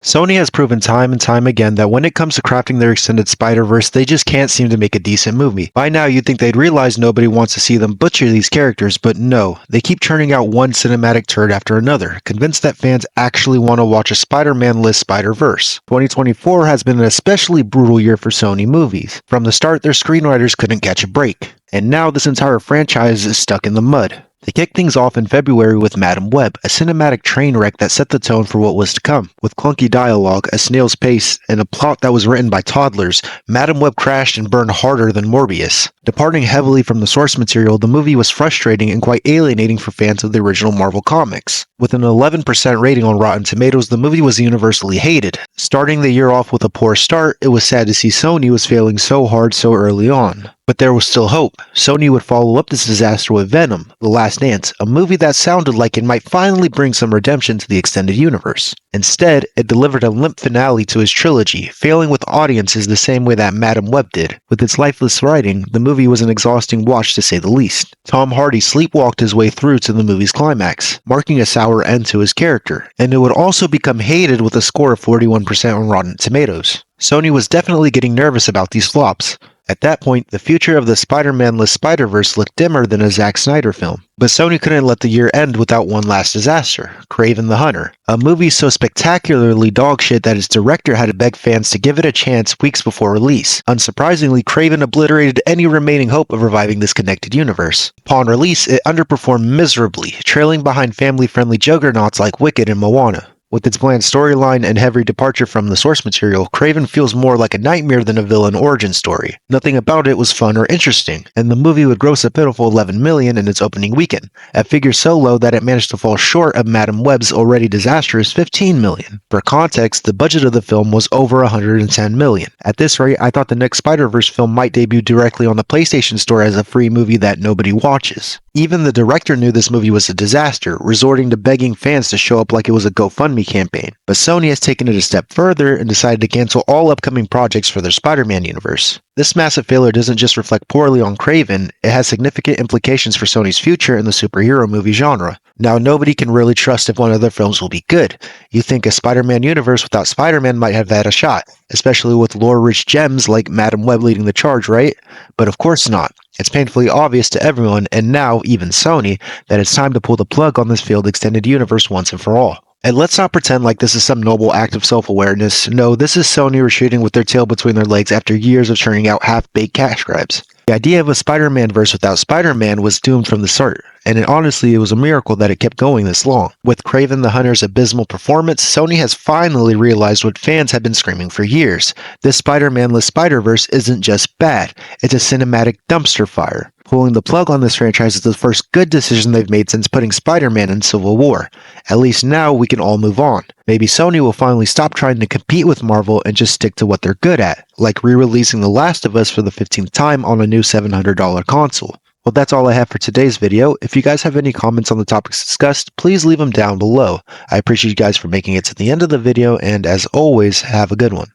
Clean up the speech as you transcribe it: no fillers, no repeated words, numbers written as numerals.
Sony has proven time and time again that when it comes to crafting their extended Spider-Verse, they just can't seem to make a decent movie. By now, you'd think they'd realize nobody wants to see them butcher these characters, but no, they keep churning out one cinematic turd after another, convinced that fans actually want to watch a Spider-Man-less Spider-Verse. 2024 has been an especially brutal year for Sony movies. From the start, their screenwriters couldn't catch a break, and now this entire franchise is stuck in the mud. They kicked things off in February with Madam Web, a cinematic train wreck that set the tone for what was to come. With clunky dialogue, a snail's pace, and a plot that was written by toddlers, Madam Web crashed and burned harder than Morbius. Departing heavily from the source material, the movie was frustrating and quite alienating for fans of the original Marvel Comics. With an 11% rating on Rotten Tomatoes, the movie was universally hated. Starting the year off with a poor start, it was sad to see Sony was failing so hard so early on. But there was still hope. Sony would follow up this disaster with Venom: The Last Dance, a movie that sounded like it might finally bring some redemption to the extended universe. Instead, it delivered a limp finale to its trilogy, failing with audiences the same way that Madam Web did. With its lifeless writing, the movie was an exhausting watch to say the least. Tom Hardy sleepwalked his way through to the movie's climax, marking a sour end to his character, and it would also become hated with a score of 41% on Rotten Tomatoes. Sony was definitely getting nervous about these flops. At that point, the future of the Spider-Man-less Spider-Verse looked dimmer than a Zack Snyder film. But Sony couldn't let the year end without one last disaster: Kraven the Hunter, a movie so spectacularly dogshit that its director had to beg fans to give it a chance weeks before release. Unsurprisingly, Kraven obliterated any remaining hope of reviving this connected universe. Upon release, it underperformed miserably, trailing behind family-friendly juggernauts like Wicked and Moana. With its bland storyline and heavy departure from the source material, Kraven feels more like a nightmare than a villain origin story. Nothing about it was fun or interesting, and the movie would gross a pitiful $11 million in its opening weekend, a figure so low that it managed to fall short of Madam Web's already disastrous $15 million. For context, the budget of the film was over $110 million. At this rate, I thought the next Spider-Verse film might debut directly on the PlayStation Store as a free movie that nobody watches. Even the director knew this movie was a disaster, resorting to begging fans to show up like it was a GoFundMe campaign. But Sony has taken it a step further and decided to cancel all upcoming projects for their Spider-Man universe. This massive failure doesn't just reflect poorly on Kraven, it has significant implications for Sony's future in the superhero movie genre. Now, nobody can really trust if one of their films will be good. You think a Spider-Man universe without Spider-Man might have had a shot, especially with lore-rich gems like Madam Web leading the charge, right? But of course not. It's painfully obvious to everyone, and now even Sony, that it's time to pull the plug on this failed extended universe once and for all. And let's not pretend like this is some noble act of self-awareness. No, this is Sony retreating with their tail between their legs after years of churning out half-baked cash grabs. The idea of a Spider-Man verse without Spider-Man was doomed from the start, and honestly, it was a miracle that it kept going this long. With Kraven the Hunter's abysmal performance, Sony has finally realized what fans have been screaming for years. This Spider-Man-less Spider-Verse isn't just bad, it's a cinematic dumpster fire. Pulling the plug on this franchise is the first good decision they've made since putting Spider-Man in Civil War. At least now we can all move on. Maybe Sony will finally stop trying to compete with Marvel and just stick to what they're good at, like re-releasing The Last of Us for the 15th time on a new $700 console. Well, that's all I have for today's video. If you guys have any comments on the topics discussed, please leave them down below. I appreciate you guys for making it to the end of the video, and as always, have a good one.